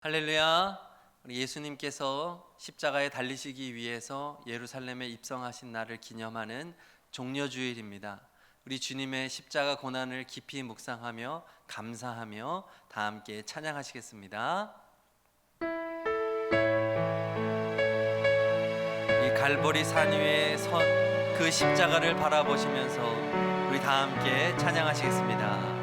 할렐루야. 우리 예수님께서 십자가에 달리시기 위해서 예루살렘에 입성하신 날을 기념하는 종려주일입니다. 우리 주님의 십자가 고난을 깊이 묵상하며 감사하며 다 함께 찬양하시겠습니다. 이 갈보리 산 위에 선 그 십자가를 바라보시면서 우리 다 함께 찬양하시겠습니다.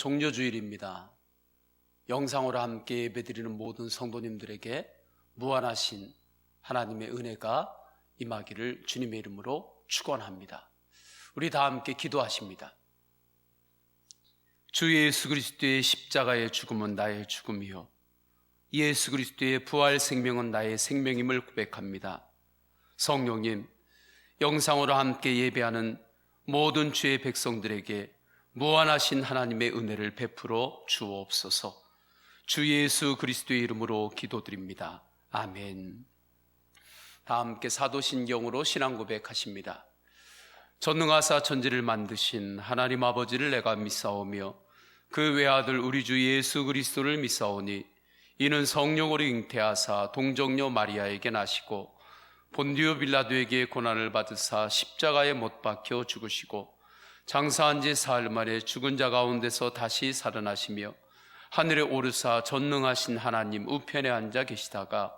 종려주일입니다. 영상으로 함께 예배드리는 모든 성도님들에게 무한하신 하나님의 은혜가 임하기를 주님의 이름으로 축원합니다. 우리 다 함께 기도하십니다. 주 예수 그리스도의 십자가의 죽음은 나의 죽음이요 예수 그리스도의 부활 생명은 나의 생명임을 고백합니다. 성령님, 영상으로 함께 예배하는 모든 주의 백성들에게 무한하신 하나님의 은혜를 베풀어 주옵소서. 주 예수 그리스도의 이름으로 기도드립니다. 아멘. 다 함께 사도신경으로 신앙 고백하십니다. 전능하사 천지를 만드신 하나님 아버지를 내가 믿사오며 그 외아들 우리 주 예수 그리스도를 믿사오니 이는 성령으로 잉태하사 동정녀 마리아에게 나시고 본디오 빌라도에게 고난을 받으사 십자가에 못 박혀 죽으시고 장사한 지 사흘 만에 죽은 자 가운데서 다시 살아나시며 하늘에 오르사 전능하신 하나님 우편에 앉아 계시다가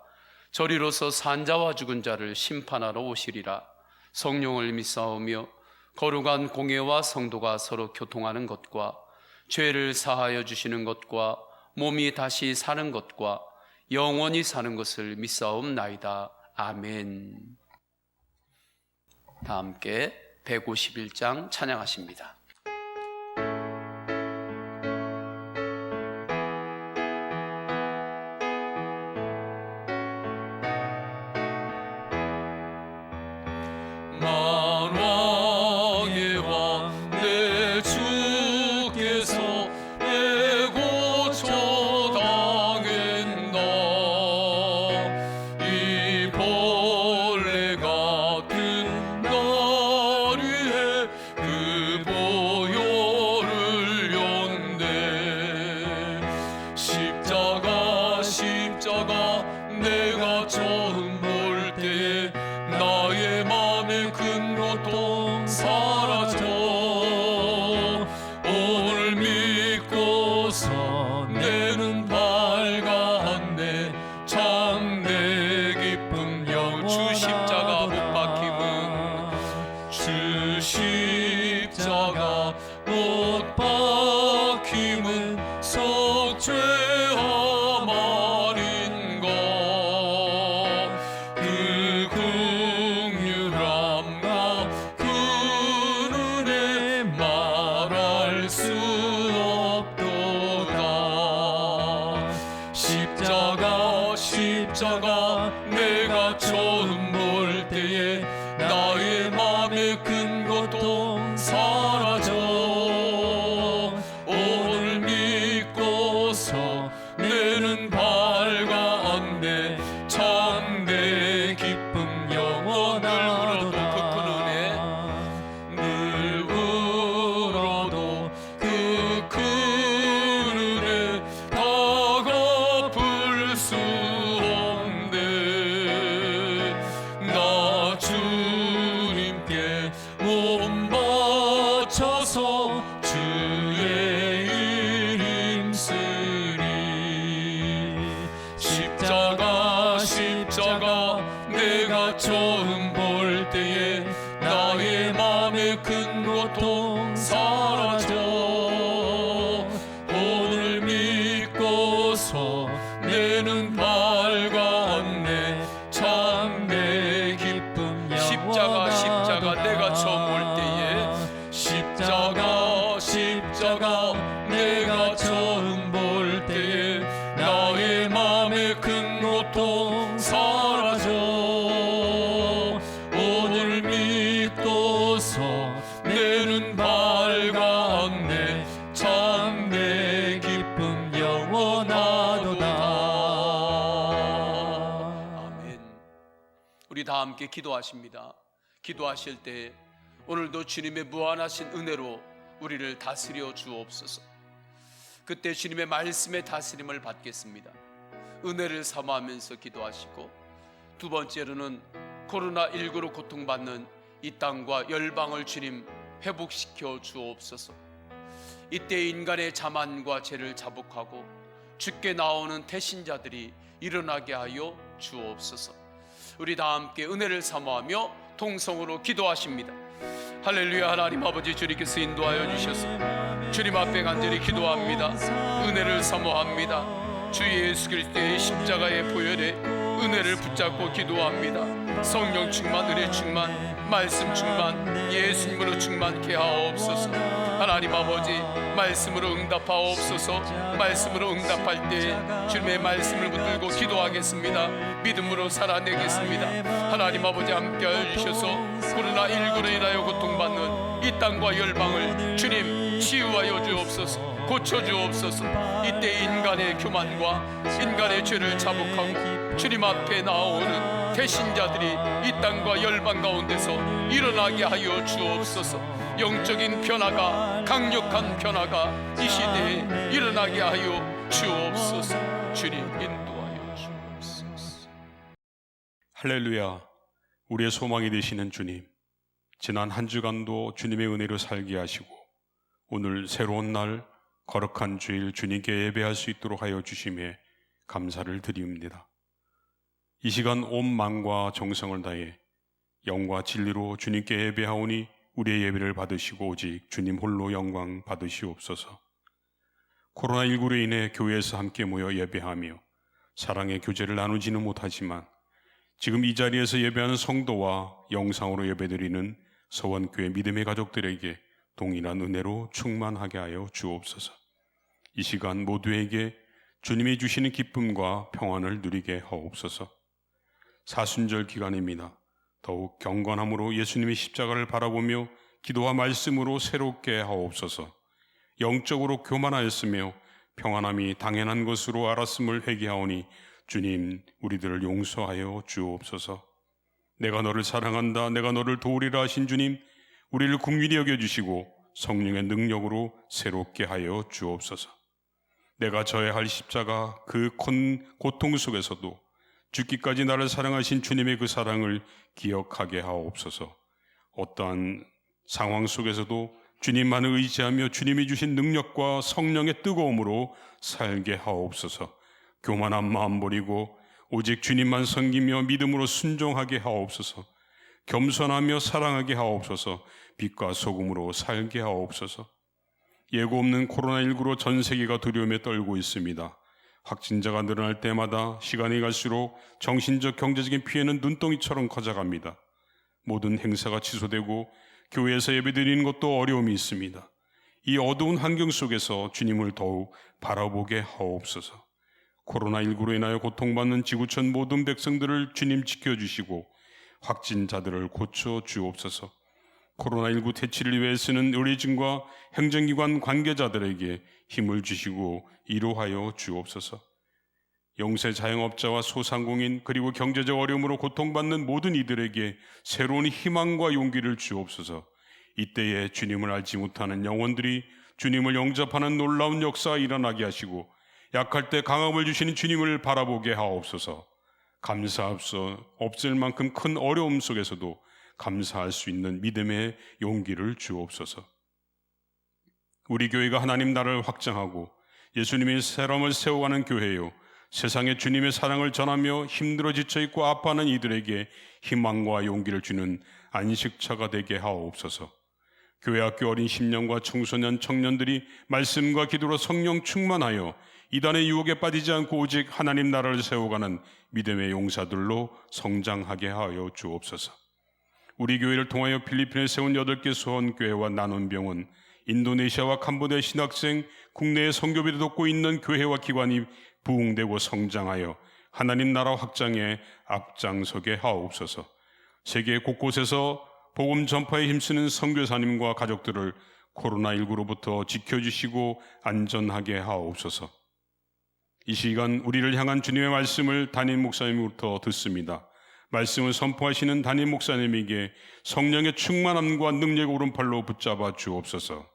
저리로서 산자와 죽은 자를 심판하러 오시리라. 성령을 믿사오며 거룩한 공회와 성도가 서로 교통하는 것과 죄를 사하여 주시는 것과 몸이 다시 사는 것과 영원히 사는 것을 믿사옵나이다. 아멘. 다 함께 151장 찬양하십니다. 만왕의 왕 내 주께서 내 고초 당했나 이 벌레 같은 날 위해 그 보혈을 연대 십자가 내가 처음 볼 때에 나의 맘에 큰 고통 사라져 오늘 믿고서 내는 밝았네 참내 기쁨 주 십자가 못 박힘은 주 십자가 못 박힘은 속죄함 아닌가 그 긍휼함과 그 은혜 말할 수 없도다 십자가 내가 처음 볼 때에 나의 맘에 큰 고통 사라져 오늘 믿고서 내는 밝았네 참내 기쁨 영원하도다 늘 울어도 그 큰 은혜 다 갚을 수 없네 나 주님께 몸 바쳐서 주의 일 힘쓰리 십자가 내가 처음 볼 때에 나의 맘에 큰 고통 사라져 오늘 믿고서 내는 밝았네 참내 기쁨 십자가 내가 처음 볼 때에 십자가 내가 처음 볼 때에 나의 맘에 큰 고통 사라져 오늘 믿고서 내는 밝았네 참내 기쁨 영원하도다 아멘. 우리 다 함께 기도하십니다. 기도하실 때 오늘도 주님의 무한하신 은혜로 우리를 다스려 주옵소서. 그때 주님의 말씀의 다스림을 받겠습니다. 은혜를 사모하면서 기도하시고 두 번째로는 코로나19로 고통받는 이 땅과 열방을 주님 회복시켜 주옵소서. 이때 인간의 자만과 죄를 자복하고 주께 나오는 태신자들이 일어나게 하여 주옵소서. 우리 다 함께 은혜를 사모하며 통성으로 기도하십니다. 할렐루야. 하나님 아버지 주님께서 인도하여 주셔서 주님 앞에 간절히 기도합니다. 은혜를 사모합니다. 주 예수 그리스도의 십자가의 보혈에 은혜를 붙잡고 기도합니다. 성령 충만, 은혜 충만, 말씀 충만, 예수님으로 충만케 하옵소서. 하나님 아버지, 말씀으로 응답하옵소서. 말씀으로 응답할 때 주님의 말씀을 붙들고 기도하겠습니다. 믿음으로 살아내겠습니다. 하나님 아버지 함께하여 주셔서 코로나19로 인하여 고통받는 이 땅과 열방을 주님 치유하여 주옵소서. 고쳐주옵소서. 이때 인간의 교만과 인간의 죄를 자복하고 주님 앞에 나오는 대신자들이 이 땅과 열방 가운데서 일어나게 하여 주옵소서. 영적인 변화가, 강력한 변화가 이 시대에 일어나게 하여 주옵소서. 주님 인도하여 주옵소서. 할렐루야. 우리의 소망이 되시는 주님, 지난 한 주간도 주님의 은혜로 살게 하시고 오늘 새로운 날 거룩한 주일 주님께 예배할 수 있도록 하여 주심에 감사를 드립니다. 이 시간 온 마음과 정성을 다해 영과 진리로 주님께 예배하오니 우리의 예배를 받으시고 오직 주님 홀로 영광 받으시옵소서. 코로나19로 인해 교회에서 함께 모여 예배하며 사랑의 교제를 나누지는 못하지만 지금 이 자리에서 예배하는 성도와 영상으로 예배드리는 서원교회 믿음의 가족들에게 동일한 은혜로 충만하게 하여 주옵소서. 이 시간 모두에게 주님이 주시는 기쁨과 평안을 누리게 하옵소서. 사순절 기간입니다. 더욱 경건함으로 예수님의 십자가를 바라보며 기도와 말씀으로 새롭게 하옵소서. 영적으로 교만하였으며 평안함이 당연한 것으로 알았음을 회개하오니 주님 우리들을 용서하여 주옵소서. 내가 너를 사랑한다, 내가 너를 도우리라 하신 주님, 우리를 긍휼히 여겨주시고 성령의 능력으로 새롭게 하여 주옵소서. 내가 져야 할 십자가 그 고통 속에서도 죽기까지 나를 사랑하신 주님의 그 사랑을 기억하게 하옵소서. 어떠한 상황 속에서도 주님만을 의지하며 주님이 주신 능력과 성령의 뜨거움으로 살게 하옵소서. 교만한 마음 버리고 오직 주님만 섬기며 믿음으로 순종하게 하옵소서. 겸손하며 사랑하게 하옵소서. 빛과 소금으로 살게 하옵소서. 예고 없는 코로나19로 전 세계가 두려움에 떨고 있습니다. 확진자가 늘어날 때마다 시간이 갈수록 정신적 경제적인 피해는 눈덩이처럼 커져갑니다. 모든 행사가 취소되고 교회에서 예배드리는 것도 어려움이 있습니다. 이 어두운 환경 속에서 주님을 더욱 바라보게 하옵소서. 코로나19로 인하여 고통받는 지구촌 모든 백성들을 주님 지켜주시고 확진자들을 고쳐주옵소서. 코로나19 퇴치를 위해서는 의료진과 행정기관 관계자들에게 힘을 주시고 이루하여 주옵소서. 영세 자영업자와 소상공인 그리고 경제적 어려움으로 고통받는 모든 이들에게 새로운 희망과 용기를 주옵소서. 이때에 주님을 알지 못하는 영혼들이 주님을 영접하는 놀라운 역사가 일어나게 하시고 약할 때 강함을 주시는 주님을 바라보게 하옵소서. 감사합소. 없을 만큼 큰 어려움 속에서도 감사할 수 있는 믿음의 용기를 주옵소서. 우리 교회가 하나님 나라를 확장하고 예수님의 사람을 세워가는 교회요, 세상에 주님의 사랑을 전하며 힘들어 지쳐있고 아파하는 이들에게 희망과 용기를 주는 안식처가 되게 하옵소서. 교회 학교 어린 심령과 청소년, 청년들이 말씀과 기도로 성령 충만하여 이단의 유혹에 빠지지 않고 오직 하나님 나라를 세워가는 믿음의 용사들로 성장하게 하여 주옵소서. 우리 교회를 통하여 필리핀에 세운 8개 소원교회와 나눔병원, 인도네시아와 캄보디아 신학생, 국내에 선교비를 돕고 있는 교회와 기관이 부흥되고 성장하여 하나님 나라 확장에 앞장서게 하옵소서. 세계 곳곳에서 복음 전파에 힘쓰는 선교사님과 가족들을 코로나19로부터 지켜주시고 안전하게 하옵소서. 이 시간 우리를 향한 주님의 말씀을 담임 목사님으로부터 듣습니다. 말씀을 선포하시는 담임 목사님에게 성령의 충만함과 능력의 오른팔로 붙잡아 주옵소서.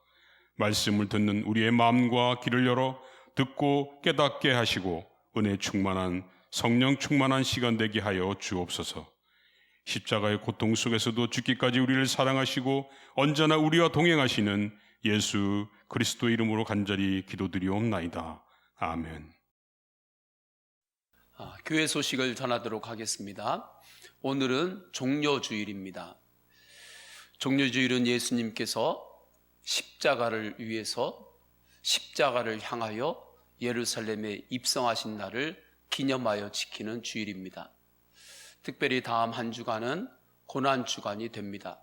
말씀을 듣는 우리의 마음과 귀를 열어 듣고 깨닫게 하시고 은혜 충만한 성령 충만한 시간 되게 하여 주옵소서. 십자가의 고통 속에서도 죽기까지 우리를 사랑하시고 언제나 우리와 동행하시는 예수 그리스도 이름으로 간절히 기도드리옵나이다. 아멘. 교회 소식을 전하도록 하겠습니다. 오늘은 종려주일입니다. 종려주일은 예수님께서 십자가를 위해서 십자가를 향하여 예루살렘에 입성하신 날을 기념하여 지키는 주일입니다. 특별히 다음 한 주간은 고난 주간이 됩니다.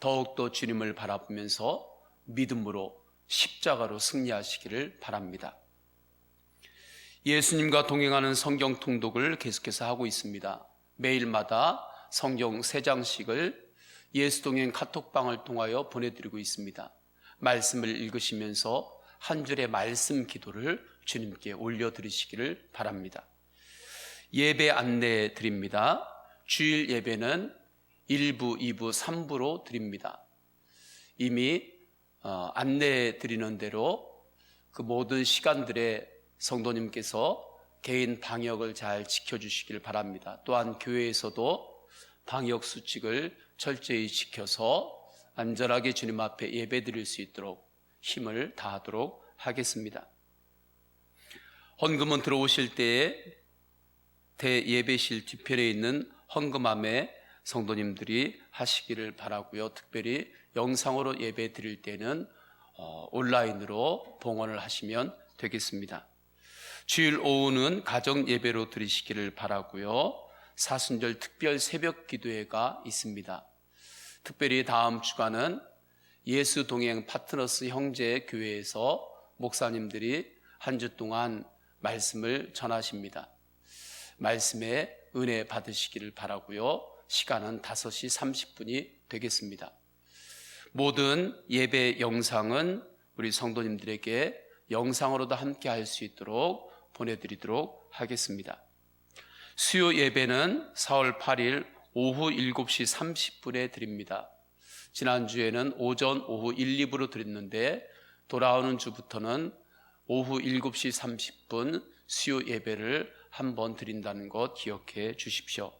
더욱더 주님을 바라보면서 믿음으로 십자가로 승리하시기를 바랍니다. 예수님과 동행하는 성경 통독을 계속해서 하고 있습니다. 매일마다 성경 3장씩을 예수동행 카톡방을 통하여 보내드리고 있습니다. 말씀을 읽으시면서 한 줄의 말씀 기도를 주님께 올려드리시기를 바랍니다. 예배 안내해 드립니다. 주일 예배는 1부, 2부, 3부로 드립니다. 이미 안내해 드리는 대로 그 모든 시간들에 성도님께서 개인 방역을 잘 지켜주시길 바랍니다. 또한 교회에서도 방역 수칙을 철저히 지켜서 안전하게 주님 앞에 예배 드릴 수 있도록 힘을 다하도록 하겠습니다. 헌금은 들어오실 때에 대예배실 뒤편에 있는 헌금함에 성도님들이 하시기를 바라고요. 특별히 영상으로 예배 드릴 때는 온라인으로 봉헌을 하시면 되겠습니다. 주일 오후는 가정 예배로 드리시기를 바라고요. 사순절 특별 새벽 기도회가 있습니다. 특별히 다음 주간은 예수 동행 파트너스 형제 교회에서 목사님들이 한 주 동안 말씀을 전하십니다. 말씀에 은혜 받으시기를 바라고요. 시간은 5시 30분이 되겠습니다. 모든 예배 영상은 우리 성도님들에게 영상으로도 함께 할 수 있도록 보내드리도록 하겠습니다. 수요 예배는 4월 8일 오후 7시 30분에 드립니다. 지난주에는 오전, 오후 1, 2부로 드렸는데 돌아오는 주부터는 오후 7시 30분 수요 예배를 한번 드린다는 것 기억해 주십시오.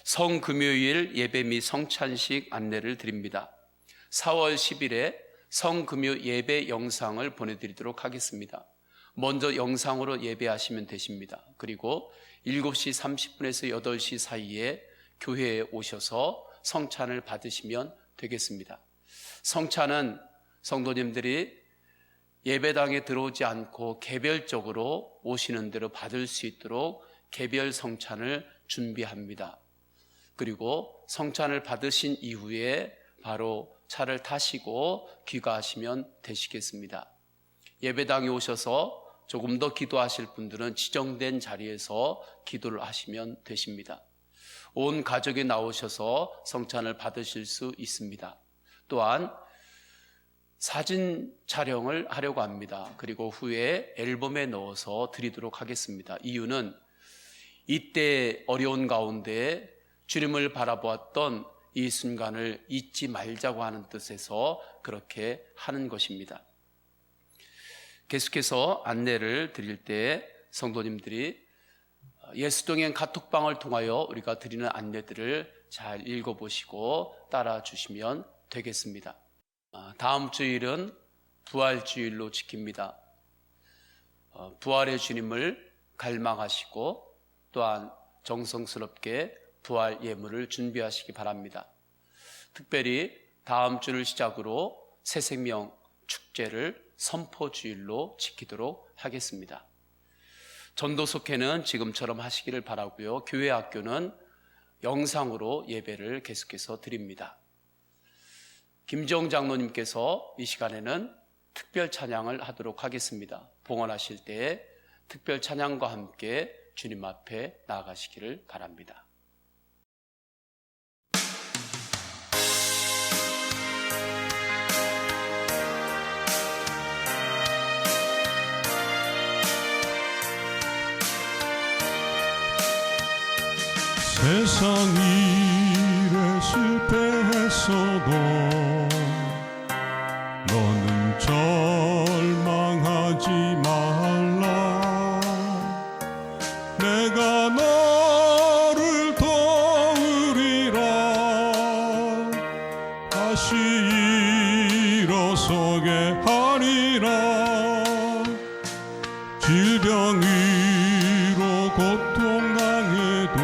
성금요일 예배 및 성찬식 안내를 드립니다. 4월 10일에 성금요 예배 영상을 보내드리도록 하겠습니다. 먼저 영상으로 예배하시면 되십니다. 그리고 7시 30분에서 8시 사이에 교회에 오셔서 성찬을 받으시면 되겠습니다. 성찬은 성도님들이 예배당에 들어오지 않고 개별적으로 오시는 대로 받을 수 있도록 개별 성찬을 준비합니다. 그리고 성찬을 받으신 이후에 바로 차를 타시고 귀가하시면 되시겠습니다. 예배당에 오셔서 조금 더 기도하실 분들은 지정된 자리에서 기도를 하시면 되십니다. 온 가족이 나오셔서 성찬을 받으실 수 있습니다. 또한 사진 촬영을 하려고 합니다. 그리고 후에 앨범에 넣어서 드리도록 하겠습니다. 이유는 이때 어려운 가운데 주님을 바라보았던 이 순간을 잊지 말자고 하는 뜻에서 그렇게 하는 것입니다. 계속해서 안내를 드릴 때 성도님들이 예수동행 카톡방을 통하여 우리가 드리는 안내들을 잘 읽어보시고 따라 주시면 되겠습니다. 다음 주일은 부활주일로 지킵니다. 부활의 주님을 갈망하시고 또한 정성스럽게 부활 예물을 준비하시기 바랍니다. 특별히 다음 주를 시작으로 새생명 축제를 선포주일로 지키도록 하겠습니다. 전도속회는 지금처럼 하시기를 바라고요. 교회 학교는 영상으로 예배를 계속해서 드립니다. 김정 장로님께서 이 시간에는 특별 찬양을 하도록 하겠습니다. 봉헌하실 때에 특별 찬양과 함께 주님 앞에 나아가시기를 바랍니다. 세상 일에 실패했어도 너는 절망하지 말라. 내가 너를 도우리라. 다시 일어서게 하리라. 질병으로 고통당해도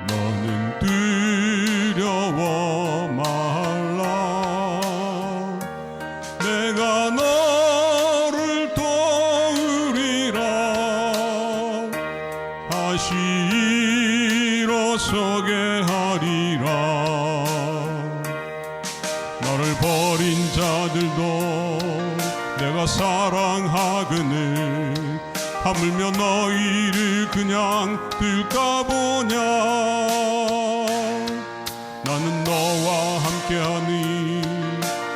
너는 두려워 말라. 내가 너 다시 일어서게 하리라. 나를 버린 자들도 내가 사랑하거늘 하물며 너희를 그냥 둘까 보냐. 나는 너와 함께하니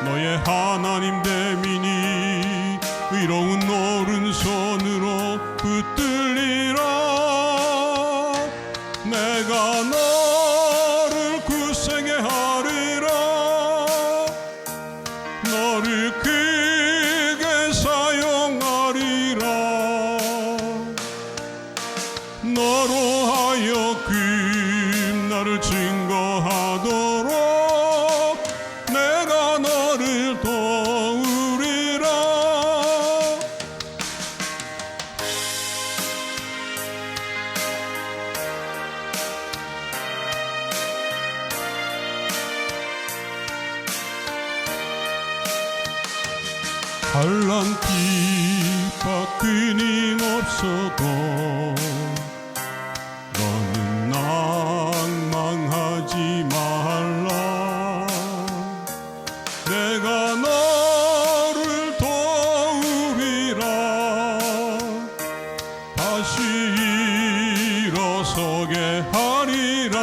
너의 하나님 됨이니 의로운 오른손으로 붙들리라. 내가 너를 굳세게 하리라. 너를 크게 사용하리라. 너로 하여금 나를 증거하도록 내가 너를 도우리라. 환난 핍박 끊임없어도 너는 낭망하지 말라. 내가 너를 도우리라. 다시 일어서게 하리라.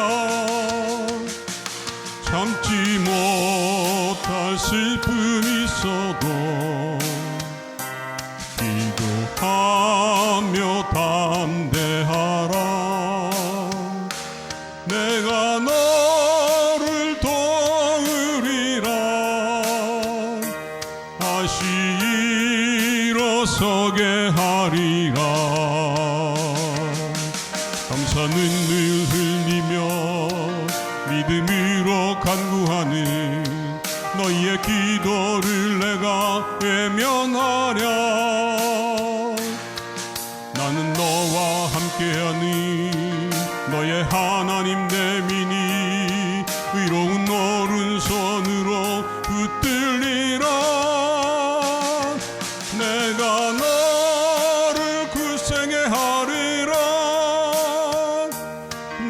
참지 못할 슬픔이 있어도 기도하며 담대하라. 내가 너를 도우리라. 다시 일어서게 하리라. 감사는 늘 흘리며 믿음으로 간구하는 너희의 기도를 내가 외면하랴. 나는 너와 함께하니 너의 하나님 됨이니 의로운 오른손으로 붙들리라. 내가 너를 굳세게 하리라.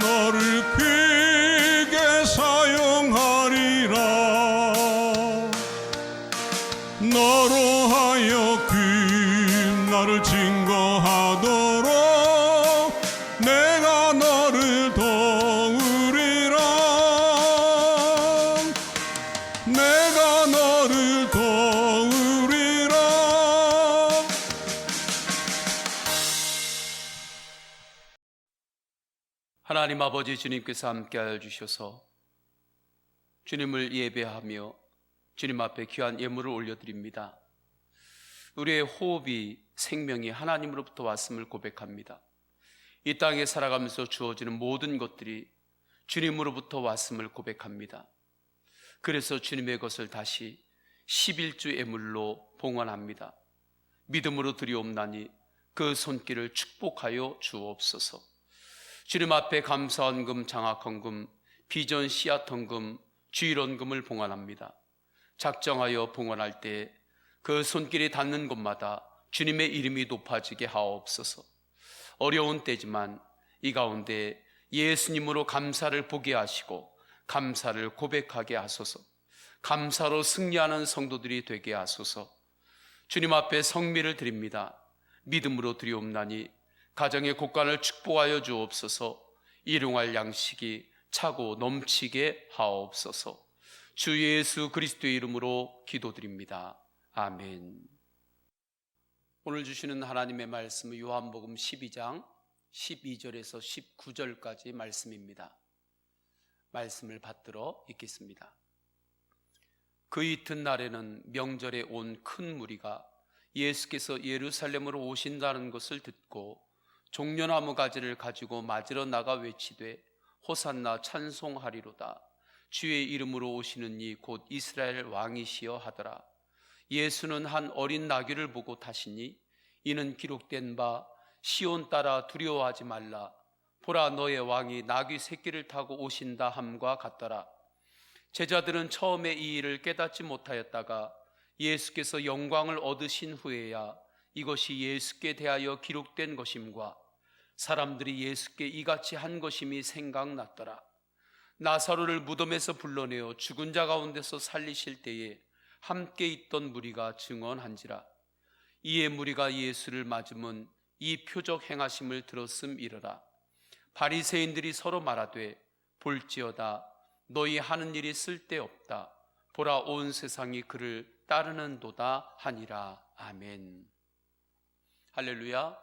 너를 크게 사용하리라. 너로 하여금 나를 증거하도록 내가 너를 도우리라. 내가 너를 도우리라. 하나님 아버지 주님께서 함께하여 주셔서 주님을 예배하며 주님 앞에 귀한 예물을 올려드립니다. 우리의 호흡이 생명이 하나님으로부터 왔음을 고백합니다. 이 땅에 살아가면서 주어지는 모든 것들이 주님으로부터 왔음을 고백합니다. 그래서 주님의 것을 다시 11주 예물로 봉헌합니다. 믿음으로 드리옵나니 그 손길을 축복하여 주옵소서. 주님 앞에 감사헌금, 장학헌금, 비전 씨앗헌금, 주일헌금을 봉헌합니다. 작정하여 봉헌할 때 그 손길이 닿는 곳마다 주님의 이름이 높아지게 하옵소서. 어려운 때지만 이 가운데 예수님으로 감사를 보게 하시고 감사를 고백하게 하소서. 감사로 승리하는 성도들이 되게 하소서. 주님 앞에 성미를 드립니다. 믿음으로 드리옵나니 가정의 곳간을 축복하여 주옵소서. 일용할 양식이 차고 넘치게 하옵소서. 주 예수 그리스도의 이름으로 기도드립니다. 아멘. 오늘 주시는 하나님의 말씀은 요한복음 12장 12절에서 19절까지 말씀입니다. 말씀을 받들어 읽겠습니다. 그 이튿날에는 명절에 온 큰 무리가 예수께서 예루살렘으로 오신다는 것을 듣고 종려나무 가지를 가지고 맞으러 나가 외치되 호산나 찬송하리로다. 주의 이름으로 오시는 이 곧 이스라엘 왕이시여 하더라. 예수는 한 어린 나귀를 보고 타시니 이는 기록된 바 시온 따라 두려워하지 말라. 보라 너의 왕이 나귀 새끼를 타고 오신다 함과 같더라. 제자들은 처음에 이 일을 깨닫지 못하였다가 예수께서 영광을 얻으신 후에야 이것이 예수께 대하여 기록된 것임과 사람들이 예수께 이같이 한 것임이 생각났더라. 나사로를 무덤에서 불러내어 죽은 자 가운데서 살리실 때에 함께 있던 무리가 증언한지라. 이에 무리가 예수를 맞으면 이 표적 행하심을 들었음이러라. 바리새인들이 서로 말하되 볼지어다 너희 하는 일이 쓸데없다. 보라 온 세상이 그를 따르는도다 하니라. 아멘. 할렐루야.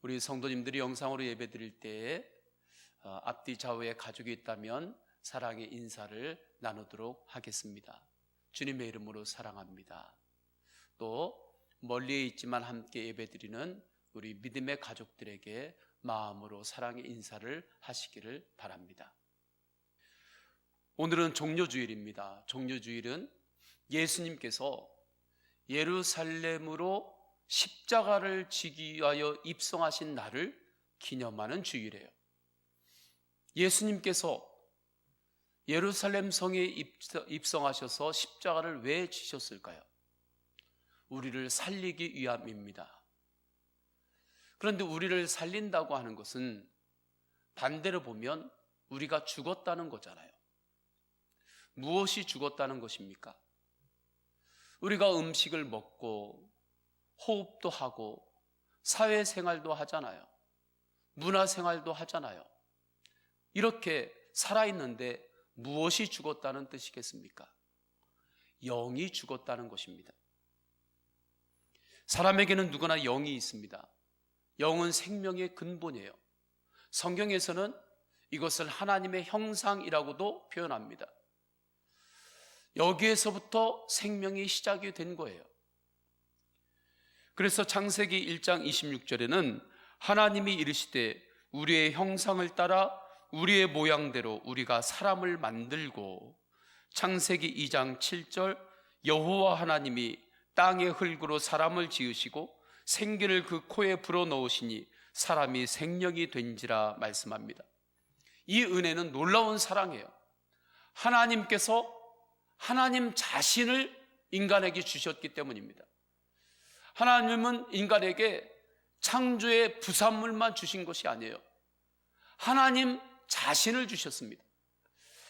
우리 성도님들이 영상으로 예배드릴 때에 앞뒤 좌우에 가족이 있다면 사랑의 인사를 나누도록 하겠습니다. 주님의 이름으로 사랑합니다. 또 멀리에 있지만 함께 예배드리는 우리 믿음의 가족들에게 마음으로 사랑의 인사를 하시기를 바랍니다. 오늘은 종료주일입니다. 종료주일은 예수님께서 예루살렘으로 십자가를 지기 위하여 입성하신 날을 기념하는 주일이에요. 예수님께서 예루살렘 성에 입성하셔서 십자가를 왜 지셨을까요? 우리를 살리기 위함입니다. 그런데 우리를 살린다고 하는 것은 반대로 보면 우리가 죽었다는 거잖아요. 무엇이 죽었다는 것입니까? 우리가 음식을 먹고 호흡도 하고 사회생활도 하잖아요. 문화생활도 하잖아요. 이렇게 살아있는데 무엇이 죽었다는 뜻이겠습니까? 영이 죽었다는 것입니다. 사람에게는 누구나 영이 있습니다. 영은 생명의 근본이에요. 성경에서는 이것을 하나님의 형상이라고도 표현합니다. 여기에서부터 생명이 시작이 된 거예요. 그래서 창세기 1장 26절에는 하나님이 이르시되 우리의 형상을 따라 우리의 모양대로 우리가 사람을 만들고, 창세기 2장 7절 여호와 하나님이 땅의 흙으로 사람을 지으시고 생기를 그 코에 불어넣으시니 사람이 생명이 된지라 말씀합니다. 이 은혜는 놀라운 사랑이에요. 하나님께서 하나님 자신을 인간에게 주셨기 때문입니다. 하나님은 인간에게 창조의 부산물만 주신 것이 아니에요. 하나님 자신을 주셨습니다.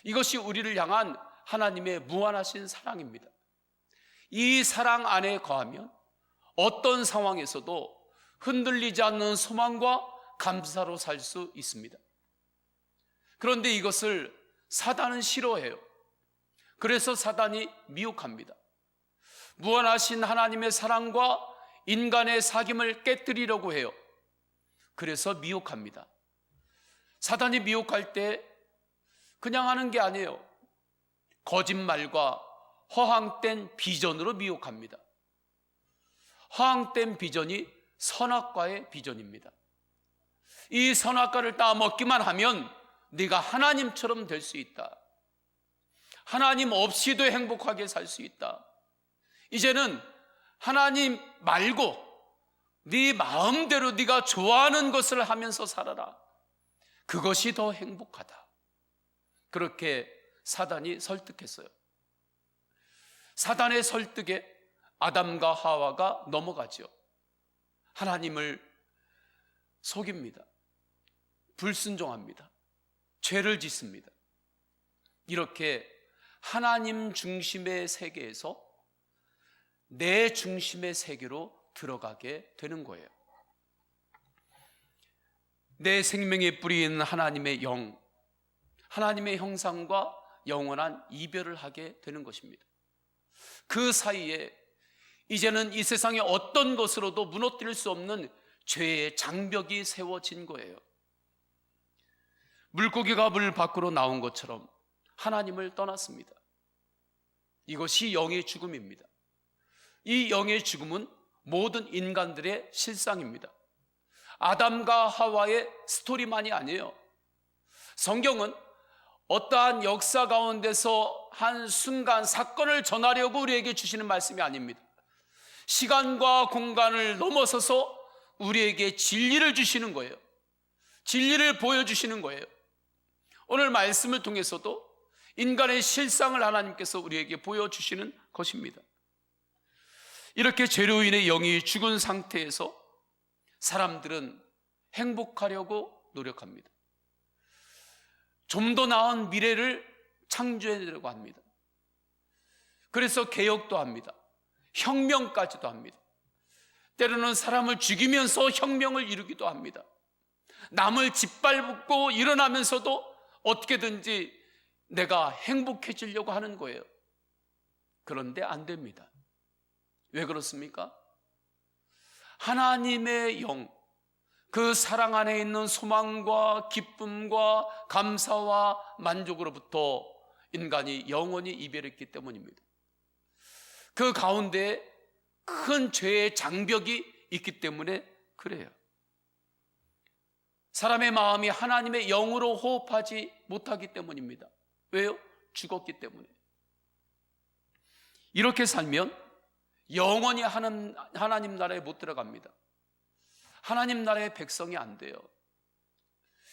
이것이 우리를 향한 하나님의 무한하신 사랑입니다. 이 사랑 안에 거하면 어떤 상황에서도 흔들리지 않는 소망과 감사로 살 수 있습니다. 그런데 이것을 사단은 싫어해요. 그래서 사단이 미혹합니다. 무한하신 하나님의 사랑과 인간의 사귐을 깨뜨리려고 해요. 그래서 미혹합니다. 사단이 미혹할 때 그냥 하는 게 아니에요. 거짓말과 허황된 비전으로 미혹합니다. 허황된 비전이 선악과의 비전입니다. 이 선악과를 따먹기만 하면 네가 하나님처럼 될 수 있다. 하나님 없이도 행복하게 살 수 있다. 이제는 하나님 말고 네 마음대로 네가 좋아하는 것을 하면서 살아라. 그것이 더 행복하다. 그렇게 사단이 설득했어요. 사단의 설득에 아담과 하와가 넘어가죠. 하나님을 속입니다. 불순종합니다. 죄를 짓습니다. 이렇게 하나님 중심의 세계에서 내 중심의 세계로 들어가게 되는 거예요. 내 생명의 뿌리인 하나님의 영, 하나님의 형상과 영원한 이별을 하게 되는 것입니다. 그 사이에 이제는 이 세상의 어떤 것으로도 무너뜨릴 수 없는 죄의 장벽이 세워진 거예요. 물고기가 물 밖으로 나온 것처럼 하나님을 떠났습니다. 이것이 영의 죽음입니다. 이 영의 죽음은 모든 인간들의 실상입니다. 아담과 하와의 스토리만이 아니에요. 성경은 어떠한 역사 가운데서 한 순간 사건을 전하려고 우리에게 주시는 말씀이 아닙니다. 시간과 공간을 넘어서서 우리에게 진리를 주시는 거예요. 진리를 보여주시는 거예요. 오늘 말씀을 통해서도 인간의 실상을 하나님께서 우리에게 보여주시는 것입니다. 이렇게 죄로 인해 영이 죽은 상태에서 사람들은 행복하려고 노력합니다. 좀 더 나은 미래를 창조해내려고 합니다. 그래서 개혁도 합니다. 혁명까지도 합니다. 때로는 사람을 죽이면서 혁명을 이루기도 합니다. 남을 짓밟고 일어나면서도 어떻게든지 내가 행복해지려고 하는 거예요. 그런데 안 됩니다. 왜 그렇습니까? 하나님의 영, 그 사랑 안에 있는 소망과 기쁨과 감사와 만족으로부터 인간이 영원히 이별했기 때문입니다. 그 가운데 큰 죄의 장벽이 있기 때문에 그래요. 사람의 마음이 하나님의 영으로 호흡하지 못하기 때문입니다. 왜요? 죽었기 때문에. 이렇게 살면 영원히 하나님 나라에 못 들어갑니다. 하나님 나라의 백성이 안 돼요.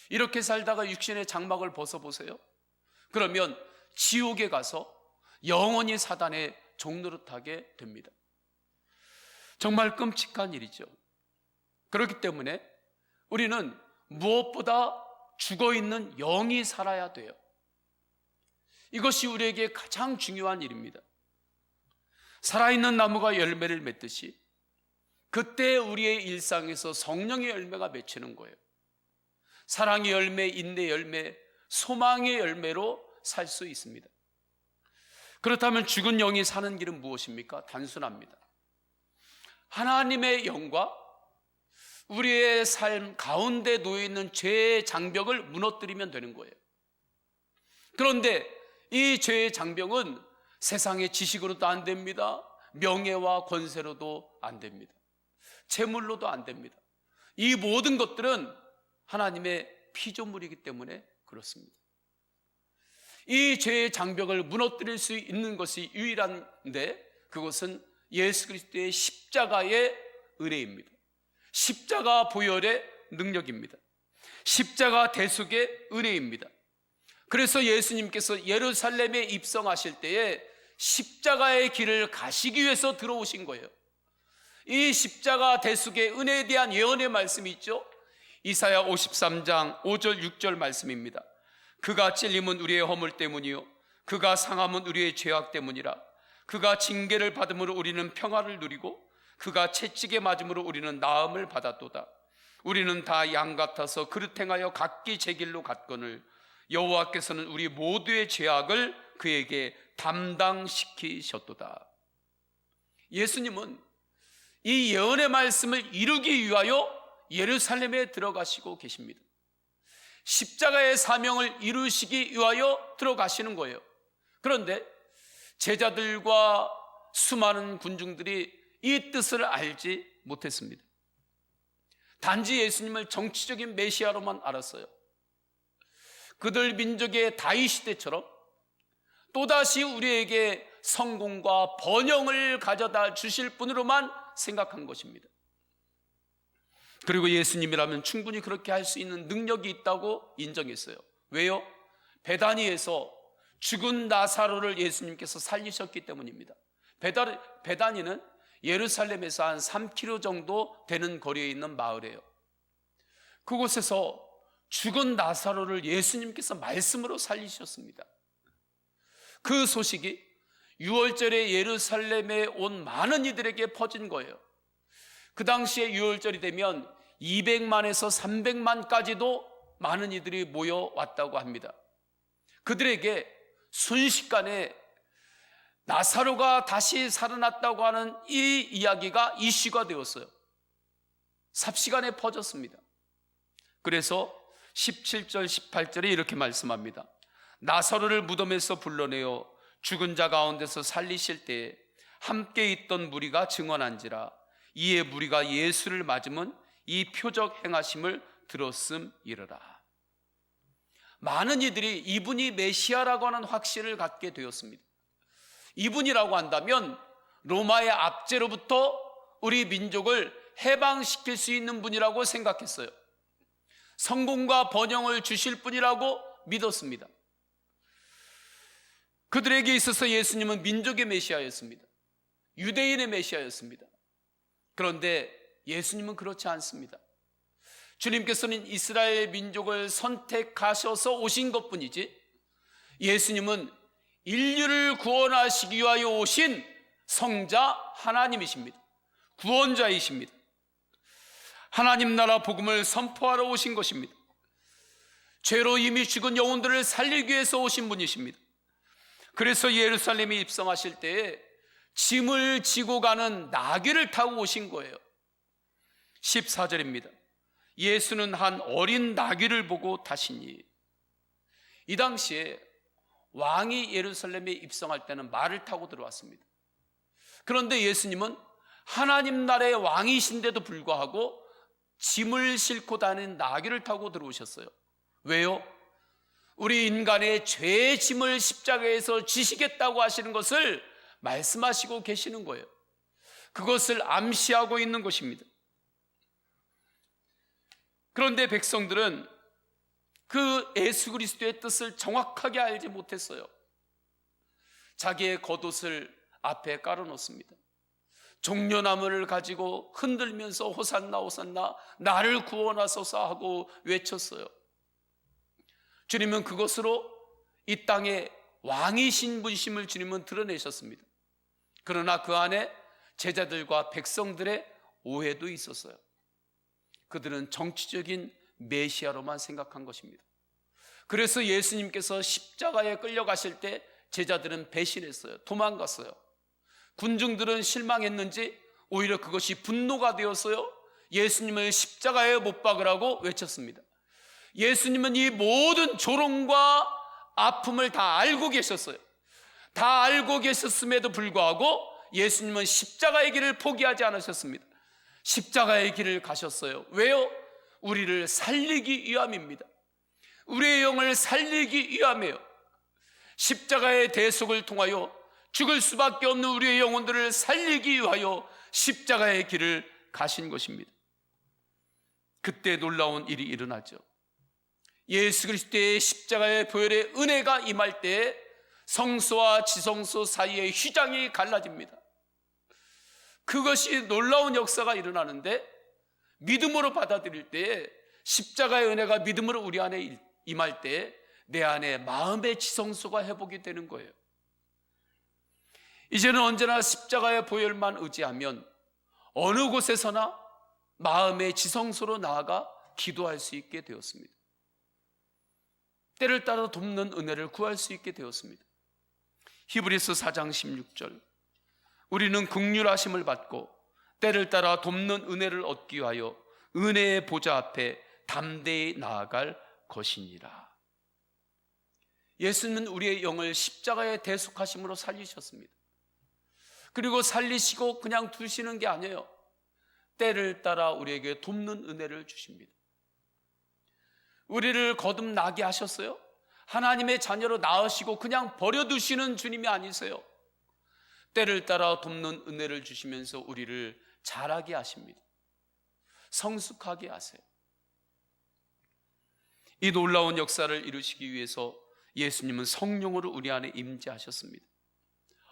이렇게 살다가 육신의 장막을 벗어보세요. 그러면 지옥에 가서 영원히 사단의 종노릇하게 됩니다. 정말 끔찍한 일이죠. 그렇기 때문에 우리는 무엇보다 죽어있는 영이 살아야 돼요. 이것이 우리에게 가장 중요한 일입니다. 살아있는 나무가 열매를 맺듯이 그때 우리의 일상에서 성령의 열매가 맺히는 거예요. 사랑의 열매, 인내의 열매, 소망의 열매로 살 수 있습니다. 그렇다면 죽은 영이 사는 길은 무엇입니까? 단순합니다. 하나님의 영과 우리의 삶 가운데 놓여있는 죄의 장벽을 무너뜨리면 되는 거예요. 그런데 이 죄의 장벽은 세상의 지식으로도 안 됩니다. 명예와 권세로도 안 됩니다. 재물로도 안 됩니다. 이 모든 것들은 하나님의 피조물이기 때문에 그렇습니다. 이 죄의 장벽을 무너뜨릴 수 있는 것이 유일한데 그것은 예수 그리스도의 십자가의 은혜입니다. 십자가 보혈의 능력입니다. 십자가 대속의 은혜입니다. 그래서 예수님께서 예루살렘에 입성하실 때에 십자가의 길을 가시기 위해서 들어오신 거예요. 이 십자가 대속의 은혜에 대한 예언의 말씀이 있죠. 이사야 53장 5절 6절 말씀입니다. 그가 찔림은 우리의 허물 때문이요 그가 상함은 우리의 죄악 때문이라. 그가 징계를 받음으로 우리는 평화를 누리고 그가 채찍에 맞음으로 우리는 나음을 받았도다. 우리는 다 양 같아서 그릇 행하여 각기 제 길로 갔거늘 여호와께서는 우리 모두의 죄악을 그에게 담당시키셨도다. 예수님은 이 예언의 말씀을 이루기 위하여 예루살렘에 들어가시고 계십니다. 십자가의 사명을 이루시기 위하여 들어가시는 거예요. 그런데 제자들과 수많은 군중들이 이 뜻을 알지 못했습니다. 단지 예수님을 정치적인 메시아로만 알았어요. 그들 민족의 다윗 시대처럼 또다시 우리에게 성공과 번영을 가져다 주실 분으로만 생각한 것입니다. 그리고 예수님이라면 충분히 그렇게 할 수 있는 능력이 있다고 인정했어요. 왜요? 베다니에서 죽은 나사로를 예수님께서 살리셨기 때문입니다. 베다니는 예루살렘에서 한 3km 정도 되는 거리에 있는 마을이에요. 그곳에서 죽은 나사로를 예수님께서 말씀으로 살리셨습니다. 그 소식이 6월절에 예루살렘에 온 많은 이들에게 퍼진 거예요. 그 당시에 6월절이 되면 200만에서 300만까지도 많은 이들이 모여왔다고 합니다. 그들에게 순식간에 나사로가 다시 살아났다고 하는 이 이야기가 이슈가 되었어요. 삽시간에 퍼졌습니다. 그래서 17절 18절에 이렇게 말씀합니다. 나사로를 무덤에서 불러내어 죽은 자 가운데서 살리실 때에 함께 있던 무리가 증언한지라. 이에 무리가 예수를 맞으면 이 표적 행하심을 들었음이러라. 많은 이들이 이분이 메시아라고 하는 확신을 갖게 되었습니다. 이분이라고 한다면 로마의 압제로부터 우리 민족을 해방시킬 수 있는 분이라고 생각했어요. 성공과 번영을 주실 분이라고 믿었습니다. 그들에게 있어서 예수님은 민족의 메시아였습니다. 유대인의 메시아였습니다. 그런데 예수님은 그렇지 않습니다. 주님께서는 이스라엘 민족을 선택하셔서 오신 것뿐이지 예수님은 인류를 구원하시기 위하여 오신 성자 하나님이십니다. 구원자이십니다. 하나님 나라 복음을 선포하러 오신 것입니다. 죄로 이미 죽은 영혼들을 살리기 위해서 오신 분이십니다. 그래서 예루살렘에 입성하실 때에 짐을 지고 가는 나귀를 타고 오신 거예요. 14절입니다. 예수는 한 어린 나귀를 보고 타시니. 이 당시에 왕이 예루살렘에 입성할 때는 말을 타고 들어왔습니다. 그런데 예수님은 하나님 나라의 왕이신데도 불구하고 짐을 싣고 다니는 나귀를 타고 들어오셨어요. 왜요? 우리 인간의 죄의 짐을 십자가에서 지시겠다고 하시는 것을 말씀하시고 계시는 거예요. 그것을 암시하고 있는 것입니다. 그런데 백성들은 그 예수 그리스도의 뜻을 정확하게 알지 못했어요. 자기의 겉옷을 앞에 깔아놓습니다. 종려나무를 가지고 흔들면서 호산나 호산나 나를 구원하소서 하고 외쳤어요. 주님은 그것으로 이 땅의 왕이신 분심을 주님은 드러내셨습니다. 그러나 그 안에 제자들과 백성들의 오해도 있었어요. 그들은 정치적인 메시아로만 생각한 것입니다. 그래서 예수님께서 십자가에 끌려가실 때 제자들은 배신했어요. 도망갔어요. 군중들은 실망했는지 오히려 그것이 분노가 되었어요. 예수님을 십자가에 못 박으라고 외쳤습니다. 예수님은 이 모든 조롱과 아픔을 다 알고 계셨어요. 다 알고 계셨음에도 불구하고 예수님은 십자가의 길을 포기하지 않으셨습니다. 십자가의 길을 가셨어요. 왜요? 우리를 살리기 위함입니다. 우리의 영을 살리기 위함이에요. 십자가의 대속을 통하여 죽을 수밖에 없는 우리의 영혼들을 살리기 위하여 십자가의 길을 가신 것입니다. 그때 놀라운 일이 일어나죠. 예수 그리스도의 십자가의 보혈의 은혜가 임할 때 성소와 지성소 사이의 휘장이 갈라집니다. 그것이 놀라운 역사가 일어나는데 믿음으로 받아들일 때 십자가의 은혜가 믿음으로 우리 안에 임할 때 내 안에 마음의 지성소가 회복이 되는 거예요. 이제는 언제나 십자가의 보혈만 의지하면 어느 곳에서나 마음의 지성소로 나아가 기도할 수 있게 되었습니다. 때를 따라 돕는 은혜를 구할 수 있게 되었습니다. 히브리서 4장 16절 우리는 긍휼하심을 받고 때를 따라 돕는 은혜를 얻기 위하여 은혜의 보좌 앞에 담대히 나아갈 것이니라. 예수님은 우리의 영을 십자가의 대속하심으로 살리셨습니다. 그리고 살리시고 그냥 두시는 게 아니에요. 때를 따라 우리에게 돕는 은혜를 주십니다. 우리를 거듭나게 하셨어요. 하나님의 자녀로 낳으시고 그냥 버려두시는 주님이 아니세요. 때를 따라 돕는 은혜를 주시면서 우리를 자라게 하십니다. 성숙하게 하세요. 이 놀라운 역사를 이루시기 위해서 예수님은 성령으로 우리 안에 임재하셨습니다.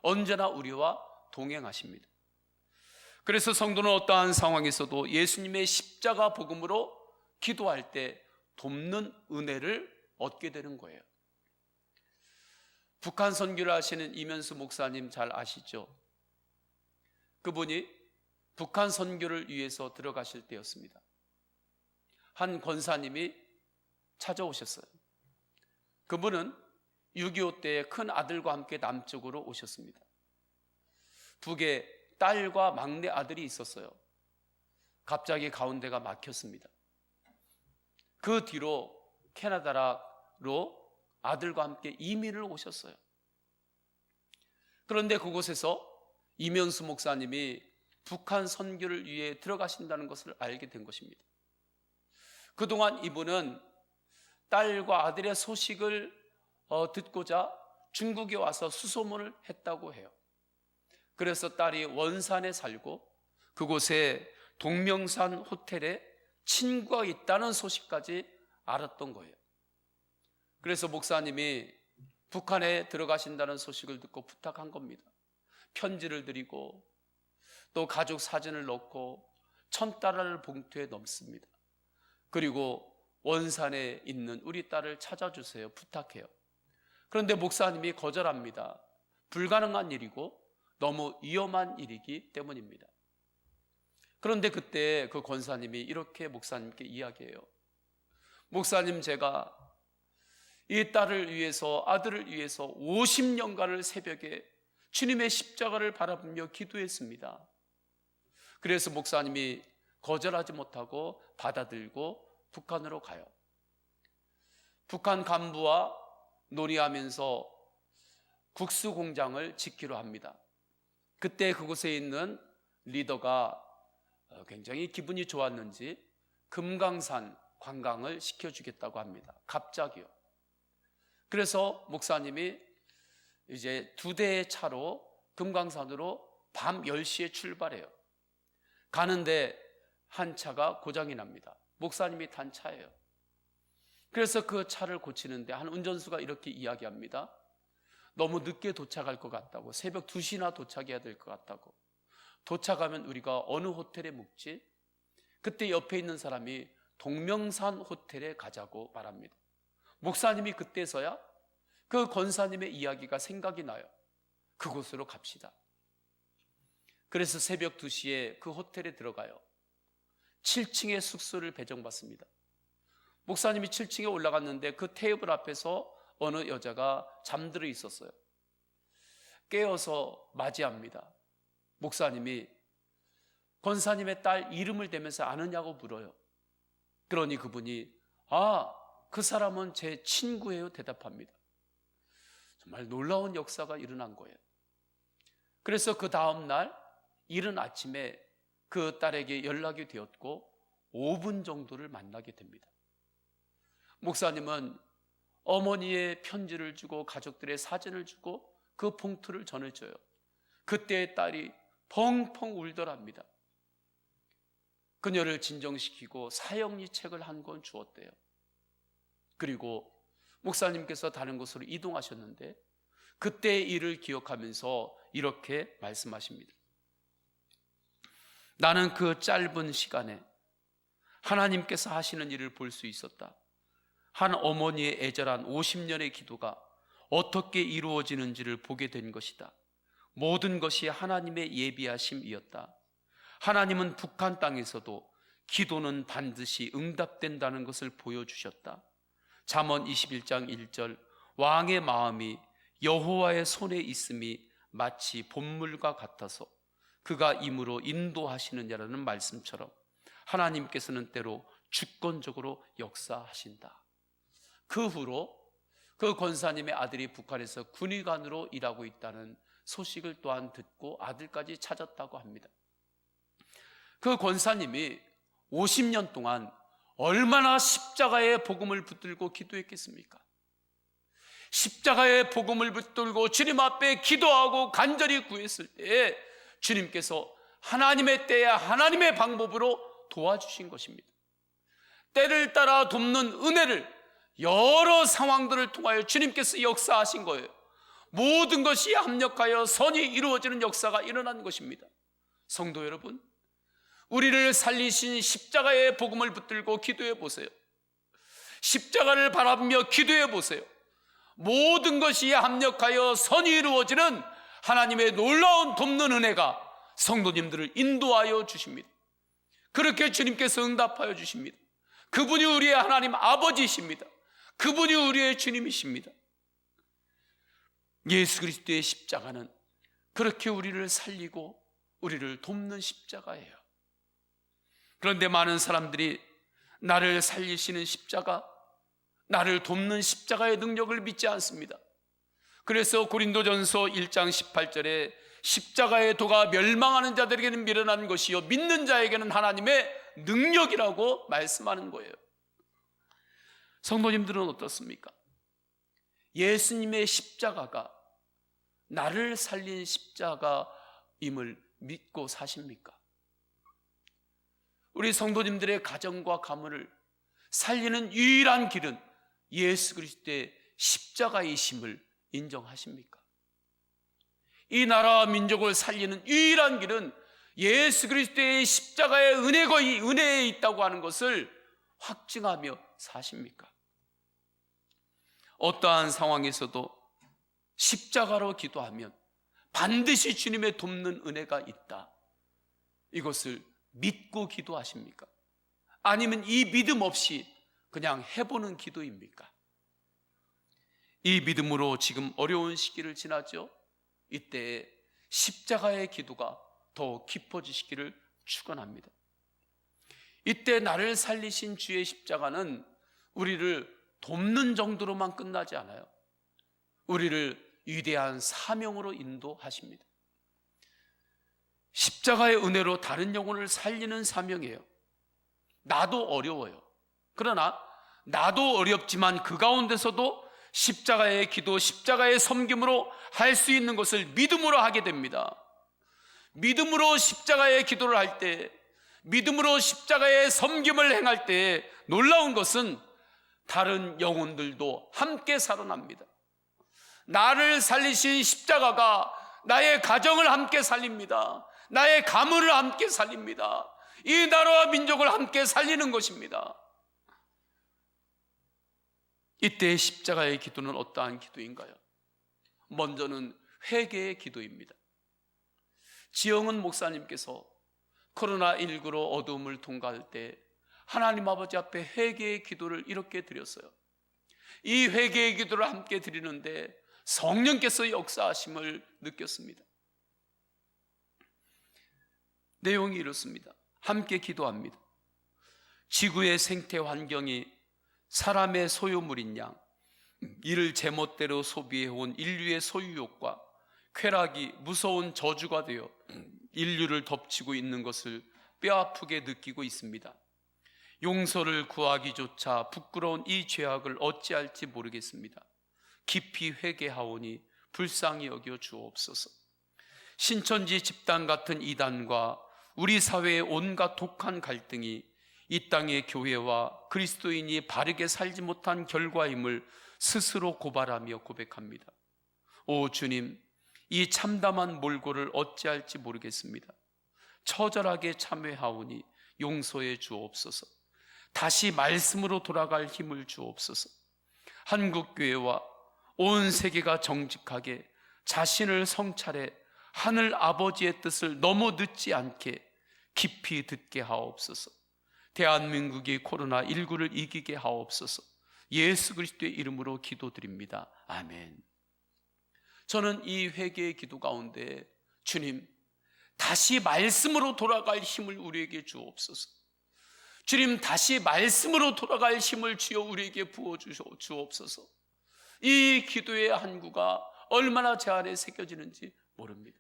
언제나 우리와 동행하십니다. 그래서 성도는 어떠한 상황에서도 예수님의 십자가 복음으로 기도할 때 돕는 은혜를 얻게 되는 거예요. 북한 선교를 하시는 이면수 목사님 잘 아시죠? 그분이 북한 선교를 위해서 들어가실 때였습니다. 한 권사님이 찾아오셨어요. 그분은 6.25 때 큰 아들과 함께 남쪽으로 오셨습니다. 북에 딸과 막내 아들이 있었어요. 갑자기 가운데가 막혔습니다. 그 뒤로 캐나다로 아들과 함께 이민을 오셨어요. 그런데 그곳에서 이면수 목사님이 북한 선교를 위해 들어가신다는 것을 알게 된 것입니다. 그동안 이분은 딸과 아들의 소식을 듣고자 중국에 와서 수소문을 했다고 해요. 그래서 딸이 원산에 살고 그곳에 동명산 호텔에 친구가 있다는 소식까지 알았던 거예요. 그래서 목사님이 북한에 들어가신다는 소식을 듣고 부탁한 겁니다. 편지를 드리고 또 가족 사진을 넣고 $1,000을 봉투에 넣습니다. 그리고 원산에 있는 우리 딸을 찾아주세요. 부탁해요. 그런데 목사님이 거절합니다. 불가능한 일이고 너무 위험한 일이기 때문입니다. 그런데 그때 그 권사님이 이렇게 목사님께 이야기해요. 목사님, 제가 이 딸을 위해서, 아들을 위해서 50년간을 새벽에 주님의 십자가를 바라보며 기도했습니다. 그래서 목사님이 거절하지 못하고 받아들고 북한으로 가요. 북한 간부와 논의하면서 국수 공장을 짓기로 합니다. 그때 그곳에 있는 리더가 굉장히 기분이 좋았는지 금강산 관광을 시켜주겠다고 합니다. 갑자기요. 그래서 목사님이 이제 2대의 차로 금강산으로 밤 10시에 출발해요. 가는데 한 차가 고장이 납니다. 목사님이 탄 차예요. 그래서 그 차를 고치는데 한 운전수가 이렇게 이야기합니다. 너무 늦게 도착할 것 같다고, 새벽 2시나 도착해야 될 것 같다고. 도착하면 우리가 어느 호텔에 묵지? 그때 옆에 있는 사람이 동명산 호텔에 가자고 말합니다. 목사님이 그때서야 그 권사님의 이야기가 생각이 나요. 그곳으로 갑시다. 그래서 새벽 2시에 그 호텔에 들어가요. 7층의 숙소를 배정받습니다. 목사님이 7층에 올라갔는데 그 테이블 앞에서 어느 여자가 잠들어 있었어요. 깨어서 맞이합니다. 목사님이 권사님의 딸 이름을 대면서 아느냐고 물어요. 그러니 그분이 그 사람은 제 친구예요 대답합니다. 정말 놀라운 역사가 일어난 거예요. 그래서 그 다음 날 이른 아침에 그 딸에게 연락이 되었고 5분 정도를 만나게 됩니다. 목사님은 어머니의 편지를 주고 가족들의 사진을 주고 그 봉투를 전해줘요. 그때 딸이 펑펑 울더랍니다. 그녀를 진정시키고 사형리 책을 한 권 주었대요. 그리고 목사님께서 다른 곳으로 이동하셨는데 그때의 일을 기억하면서 이렇게 말씀하십니다. 나는 그 짧은 시간에 하나님께서 하시는 일을 볼 수 있었다. 한 어머니의 애절한 50년의 기도가 어떻게 이루어지는지를 보게 된 것이다. 모든 것이 하나님의 예비하심이었다. 하나님은 북한 땅에서도 기도는 반드시 응답된다는 것을 보여주셨다. 잠언 21장 1절 왕의 마음이 여호와의 손에 있음이 마치 봇물과 같아서 그가 임으로 인도하시느냐라는 말씀처럼 하나님께서는 때로 주권적으로 역사하신다. 그 후로 그 권사님의 아들이 북한에서 군의관으로 일하고 있다는 소식을 또한 듣고 아들까지 찾았다고 합니다. 그 권사님이 50년 동안 얼마나 십자가의 복음을 붙들고 기도했겠습니까? 십자가의 복음을 붙들고 주님 앞에 기도하고 간절히 구했을 때 주님께서 하나님의 때야 하나님의 방법으로 도와주신 것입니다. 때를 따라 돕는 은혜를 여러 상황들을 통하여 주님께서 역사하신 거예요. 모든 것이 합력하여 선이 이루어지는 역사가 일어난 것입니다. 성도 여러분, 우리를 살리신 십자가의 복음을 붙들고 기도해 보세요. 십자가를 바라보며 기도해 보세요. 모든 것이 합력하여 선이 이루어지는 하나님의 놀라운 돕는 은혜가 성도님들을 인도하여 주십니다. 그렇게 주님께서 응답하여 주십니다. 그분이 우리의 하나님 아버지이십니다. 그분이 우리의 주님이십니다. 예수 그리스도의 십자가는 그렇게 우리를 살리고 우리를 돕는 십자가예요. 그런데 많은 사람들이 나를 살리시는 십자가, 나를 돕는 십자가의 능력을 믿지 않습니다. 그래서 고린도전서 1장 18절에 십자가의 도가 멸망하는 자들에게는 미련한 것이요 믿는 자에게는 하나님의 능력이라고 말씀하는 거예요. 성도님들은 어떻습니까? 예수님의 십자가가 나를 살린 십자가임을 믿고 사십니까? 우리 성도님들의 가정과 가문을 살리는 유일한 길은 예수 그리스도의 십자가이심을 인정하십니까? 이 나라와 민족을 살리는 유일한 길은 예수 그리스도의 십자가의 은혜에 있다고 하는 것을 확증하며 사십니까? 어떠한 상황에서도 십자가로 기도하면 반드시 주님의 돕는 은혜가 있다, 이것을 믿고 기도하십니까? 아니면 이 믿음 없이 그냥 해보는 기도입니까? 이 믿음으로 지금 어려운 시기를 지나죠. 이때 십자가의 기도가 더 깊어지시기를 축원합니다. 이때 나를 살리신 주의 십자가는 우리를 돕는 정도로만 끝나지 않아요. 우리를 위대한 사명으로 인도하십니다. 십자가의 은혜로 다른 영혼을 살리는 사명이에요. 나도 어려워요. 그러나 나도 어렵지만 그 가운데서도 십자가의 기도, 십자가의 섬김으로 할 수 있는 것을 믿음으로 하게 됩니다. 믿음으로 십자가의 기도를 할 때, 믿음으로 십자가의 섬김을 행할 때 놀라운 것은 다른 영혼들도 함께 살아납니다. 나를 살리신 십자가가 나의 가정을 함께 살립니다. 나의 가문을 함께 살립니다. 이 나라와 민족을 함께 살리는 것입니다. 이때 십자가의 기도는 어떠한 기도인가요? 먼저는 회개의 기도입니다. 지영은 목사님께서 코로나19로 어두움을 통과할 때 하나님 아버지 앞에 회개의 기도를 이렇게 드렸어요. 이 회개의 기도를 함께 드리는데 성령께서 역사하심을 느꼈습니다. 내용이 이렇습니다. 함께 기도합니다. 지구의 생태 환경이 사람의 소유물인 양, 이를 제멋대로 소비해온 인류의 소유욕과 쾌락이 무서운 저주가 되어 인류를 덮치고 있는 것을 뼈아프게 느끼고 있습니다. 용서를 구하기조차 부끄러운 이 죄악을 어찌할지 모르겠습니다. 깊이 회개하오니 불쌍히 여겨 주옵소서. 신천지 집단 같은 이단과 우리 사회의 온갖 독한 갈등이 이 땅의 교회와 그리스도인이 바르게 살지 못한 결과임을 스스로 고발하며 고백합니다. 오 주님, 이 참담한 몰골을 어찌할지 모르겠습니다. 처절하게 참회하오니 용서해 주옵소서. 다시 말씀으로 돌아갈 힘을 주옵소서. 한국교회와 온 세계가 정직하게 자신을 성찰해 하늘 아버지의 뜻을 너무 늦지 않게 깊이 듣게 하옵소서. 대한민국이 코로나19를 이기게 하옵소서. 예수 그리스도의 이름으로 기도드립니다. 아멘. 저는 이 회개의 기도 가운데 주님, 다시 말씀으로 돌아갈 힘을 우리에게 주옵소서. 주님, 다시 말씀으로 돌아갈 힘을 주여 우리에게 부어주옵소서. 이 기도의 한구가 얼마나 제 안에 새겨지는지 모릅니다.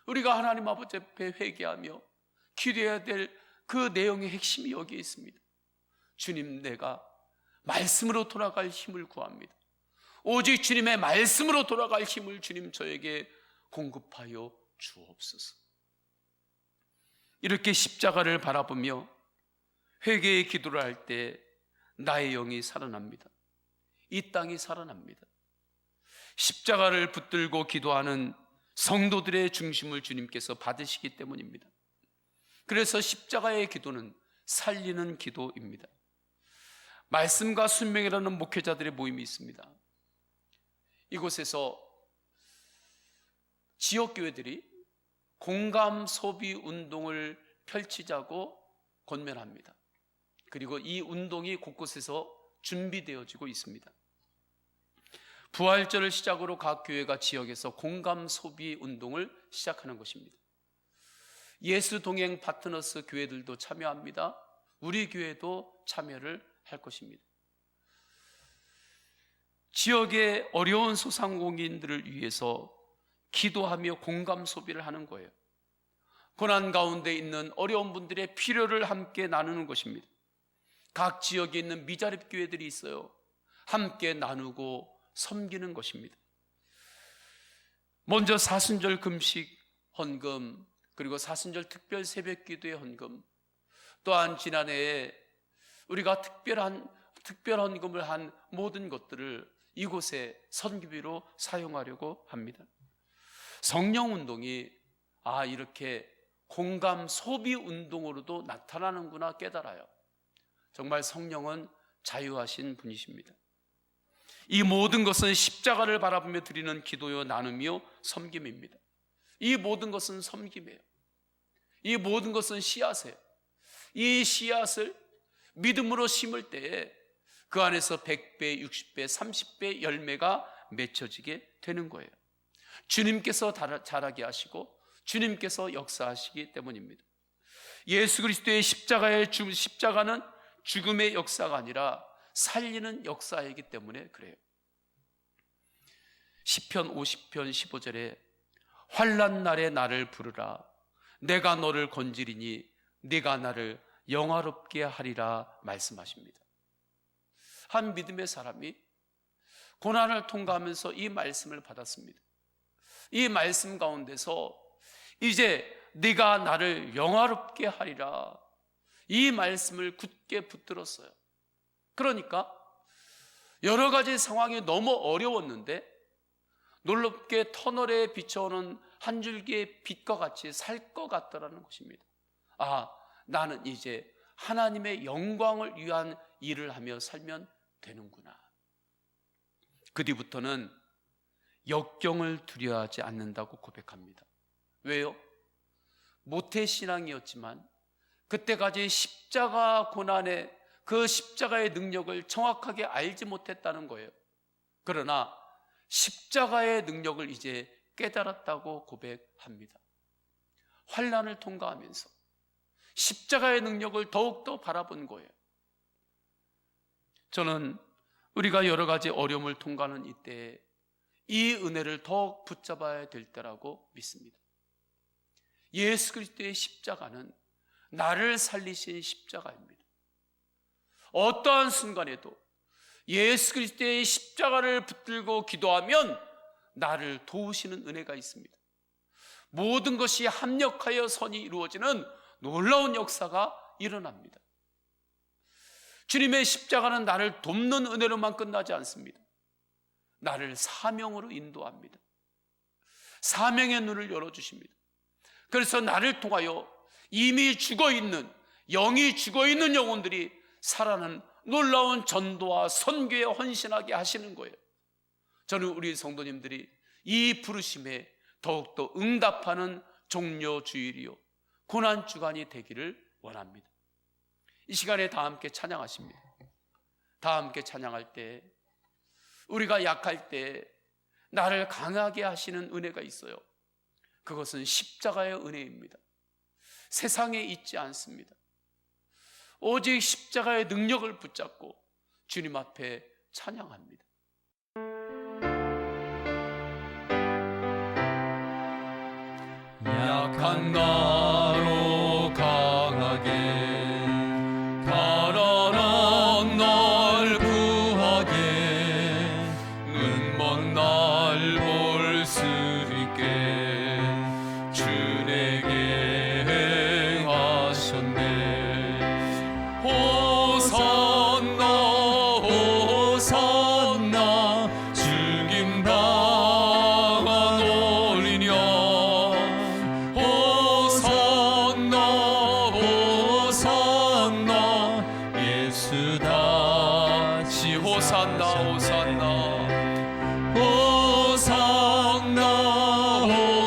우리가 하나님 아버지 앞에 회개하며 기도해야 될 그 내용의 핵심이 여기에 있습니다. 주님, 내가 말씀으로 돌아갈 힘을 구합니다. 오직 주님의 말씀으로 돌아갈 힘을 주님 저에게 공급하여 주옵소서. 이렇게 십자가를 바라보며 회개의 기도를 할 때 나의 영이 살아납니다. 이 땅이 살아납니다. 십자가를 붙들고 기도하는 성도들의 중심을 주님께서 받으시기 때문입니다. 그래서 십자가의 기도는 살리는 기도입니다. 말씀과 순명이라는 목회자들의 모임이 있습니다. 이곳에서 지역교회들이 공감 소비 운동을 펼치자고 권면합니다. 그리고 이 운동이 곳곳에서 준비되어지고 있습니다. 부활절을 시작으로 각 교회가 지역에서 공감 소비 운동을 시작하는 것입니다. 예수 동행 파트너스 교회들도 참여합니다. 우리 교회도 참여를 할 것입니다. 지역의 어려운 소상공인들을 위해서 기도하며 공감 소비를 하는 거예요. 고난 가운데 있는 어려운 분들의 필요를 함께 나누는 것입니다. 각 지역에 있는 미자립 교회들이 있어요. 함께 나누고 섬기는 것입니다. 먼저 사순절 금식 헌금, 그리고 사순절 특별 새벽 기도의 헌금, 또한 지난해에 우리가 특별 헌금을 한 모든 것들을 이곳에 선교비로 사용하려고 합니다. 성령 운동이 이렇게 공감 소비 운동으로도 나타나는구나 깨달아요. 정말 성령은 자유하신 분이십니다. 이 모든 것은 십자가를 바라보며 드리는 기도요, 나눔이요, 섬김입니다. 이 모든 것은 섬김이에요. 이 모든 것은 씨앗이에요. 이 씨앗을 믿음으로 심을 때에 그 안에서 100배, 60배, 30배 열매가 맺혀지게 되는 거예요. 주님께서 자라게 하시고 주님께서 역사하시기 때문입니다. 예수 그리스도의 십자가는 죽음의 역사가 아니라 살리는 역사이기 때문에 그래요. 시편 50편 15절에 환난 날에 나를 부르라 내가 너를 건지리니 네가 나를 영화롭게 하리라 말씀하십니다. 한 믿음의 사람이 고난을 통과하면서 이 말씀을 받았습니다. 이 말씀 가운데서 이제 네가 나를 영화롭게 하리라, 이 말씀을 굳게 붙들었어요. 그러니까 여러 가지 상황이 너무 어려웠는데 놀랍게 터널에 비춰오는 한 줄기의 빛과 같이 살 것 같더라는 것입니다. 아, 나는 이제 하나님의 영광을 위한 일을 하며 살면 되는구나. 그 뒤부터는 역경을 두려워하지 않는다고 고백합니다. 왜요? 모태신앙이었지만 그때까지 십자가 고난의 그 십자가의 능력을 정확하게 알지 못했다는 거예요. 그러나 십자가의 능력을 이제 깨달았다고 고백합니다. 환난을 통과하면서 십자가의 능력을 더욱더 바라본 거예요. 저는 우리가 여러 가지 어려움을 통과하는 이때에 이 은혜를 더욱 붙잡아야 될 때라고 믿습니다. 예수 그리스도의 십자가는 나를 살리신 십자가입니다. 어떠한 순간에도 예수 그리스도의 십자가를 붙들고 기도하면 나를 도우시는 은혜가 있습니다. 모든 것이 합력하여 선이 이루어지는 놀라운 역사가 일어납니다. 주님의 십자가는 나를 돕는 은혜로만 끝나지 않습니다. 나를 사명으로 인도합니다. 사명의 눈을 열어주십니다. 그래서 나를 통하여 이미 죽어있는, 영이 죽어있는 영혼들이 살아나는 놀라운 전도와 선교에 헌신하게 하시는 거예요. 저는 우리 성도님들이 이 부르심에 더욱더 응답하는 종료주일이요 고난주간이 되기를 원합니다. 이 시간에 다 함께 찬양하십니다. 다 함께 찬양할 때 우리가 약할 때 나를 강하게 하시는 은혜가 있어요. 그것은 십자가의 은혜입니다. 세상에 있지 않습니다. 오직 십자가의 능력을 붙잡고 주님 앞에 찬양합니다. 약한 나로 강하게 가라라 날 구하게 눈먼 날 볼 수 있게 주 내게 행하셨네. 호산나 호산나 죽임당한 올리냐. 호산나 호산나 예수 다시 호산나 호산나 호산나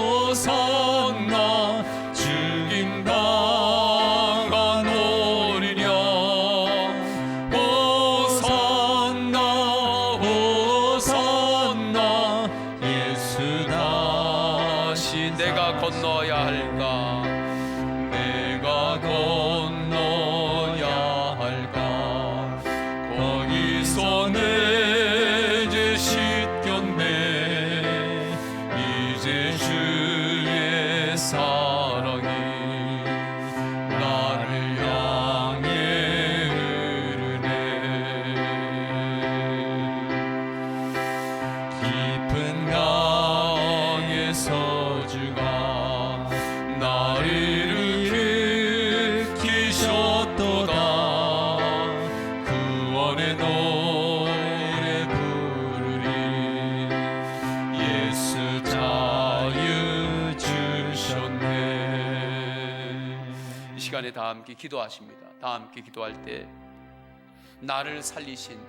호산나 죽임당한 올리냐. 호산나 호산나 예수 다시 내가 건너야 할까. 내가 건너야 할까. 거기서 내 죄 씻겼네. 이제 주의 사랑이 나를 향해 흐르네. 깊은 강에서 주가 나를 일으키셨도다. 구원의 노래 부르리. 예수 자유 주셨네. 이 시간에 다 함께 기도하십니다. 다 함께 기도할 때 나를 살리신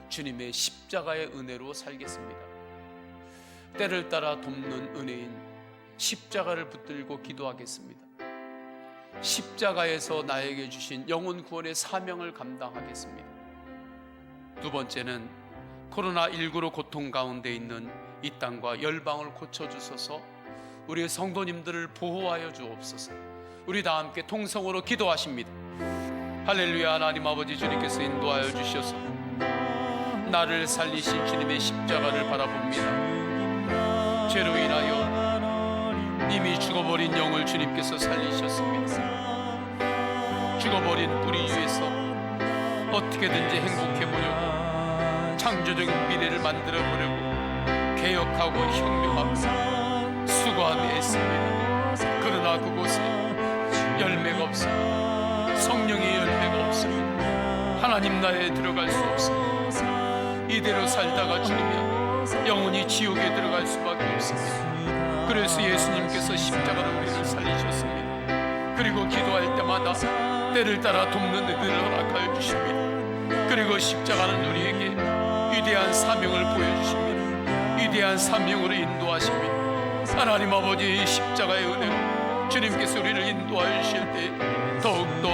주님의 십자가의 은혜로 살겠습니다. 때를 따라 돕는 은혜인 십자가를 붙들고 기도하겠습니다. 십자가에서 나에게 주신 영혼 구원의 사명을 감당하겠습니다. 두 번째는 코로나19로 고통 가운데 있는 이 땅과 열방을 고쳐주소서. 우리 성도님들을 보호하여 주옵소서. 우리 다 함께 통성으로 기도하십니다. 할렐루야. 하나님 아버지, 주님께서 인도하여 주셔서 나를 살리신 주님의 십자가를 바라봅니다. 죄로 인하여 이미 죽어버린 영을 주님께서 살리셨습니다. 죽어버린 뿌리 위에서 어떻게든지 행복해보려고, 창조적인 미래를 만들어보려고 개혁하고 혁명하고 수고하며 애씁니다. 그러나 그곳에 열매가 없습니다. 성령의 열매가 없습니다. 하나님 나라에 들어갈 수 없습니다. 이대로 살다가 죽으면 영원히 지옥에 들어갈 수밖에 없습니다. 그래서 예수님께서 십자가로 우리를 살리셨습니다. 그리고 기도할 때마다 때를 따라 돕는 은혜를 허락하여 주십니다. 그리고 십자가는 우리에게 위대한 사명을 보여주십니다. 위대한 사명으로 인도하십니다. 하나님 아버지, 십자가의 은혜로 주님께서 우리를 인도하여 주실 때 더욱더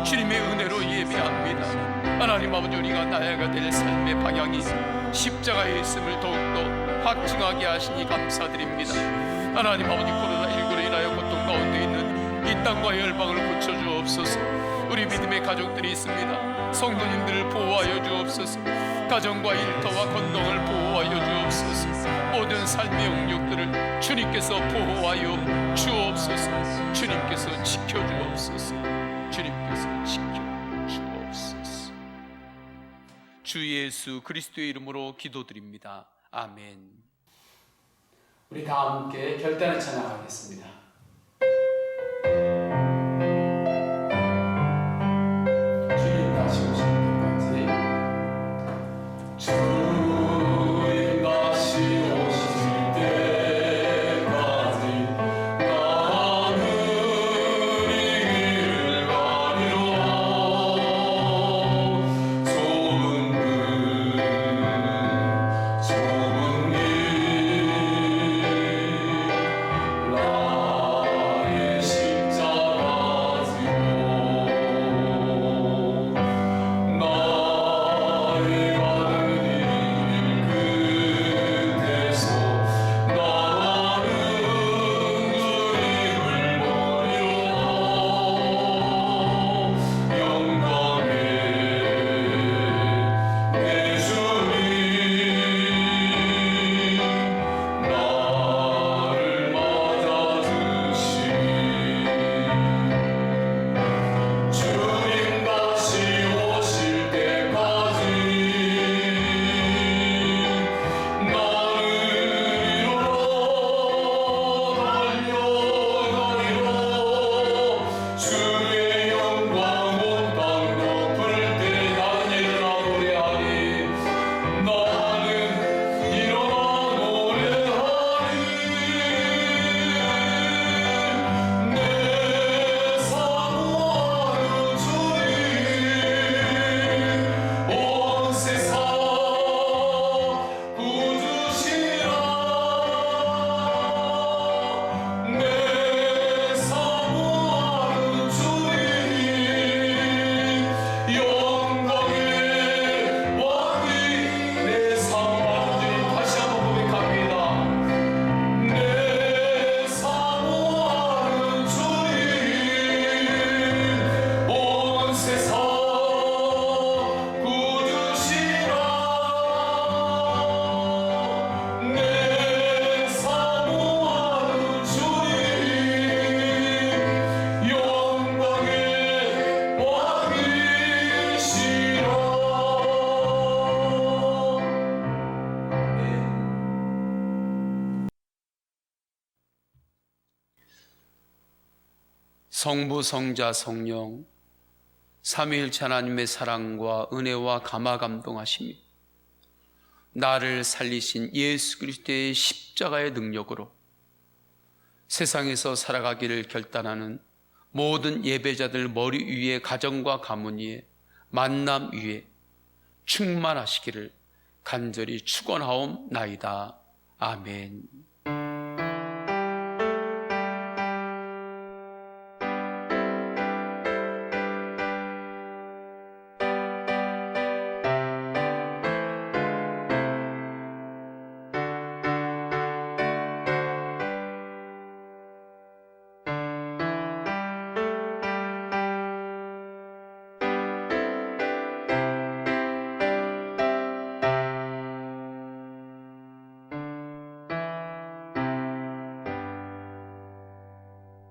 주님의 은혜로 예배합니다. 하나님 아버지, 우리가 나아가야 될 삶의 방향이 십자가에 있음을 더욱더 확증하게 하시니 감사드립니다. 하나님 아버지, 코로나19로 인하여 고통 가운데 있는 이 땅과 열방을 고쳐주옵소서. 우리 믿음의 가족들이 있습니다. 성도님들을 보호하여 주옵소서. 가정과 일터와 건강을 보호하여 주옵소서. 모든 삶의 영역들을 주님께서 보호하여 주옵소서. 주님께서 지켜주옵소서. 주님께서 지켜주옵소서. 주 예수 그리스도의 이름으로 기도드립니다. 아멘. 우리 다 함께 결단을 찬양하겠습니다. 주님 다시 오실 때까지, 주님 다시 오실 때까지 나는 이 길을 가리라. 좁은 길 나의 십자가 지고 나의 가는 길 끝에서 나는 주님을 버리라. 영광의 내 주님 나를 맞아주시니 주님 다시 오실 때까지 나는 이루어 달려가리라. 주의 영광 온 땅 덮을 때 나는 일어나 노래하리. 나는 일어나 노래하리. 내 사모하는 주님 온 세상 구주시라. 내 사모하는 주님 영광의 왕이 내 사모하는 주님. 다시 한번 고백합니다. 내 사모하는 주님 온 세상 구주시라. 내 사모하는 주님 영광의 왕이시라. 성부, 성자, 성령 삼위일체 하나님의 사랑과 은혜와 감화 감동하심이 나를 살리신 예수 그리스도의 십자가의 능력으로 세상에서 살아가기를 결단하는 모든 예배자들 머리 위에, 가정과 가문 위에, 만남 위에 충만하시기를 간절히 축원하옵나이다. 아멘.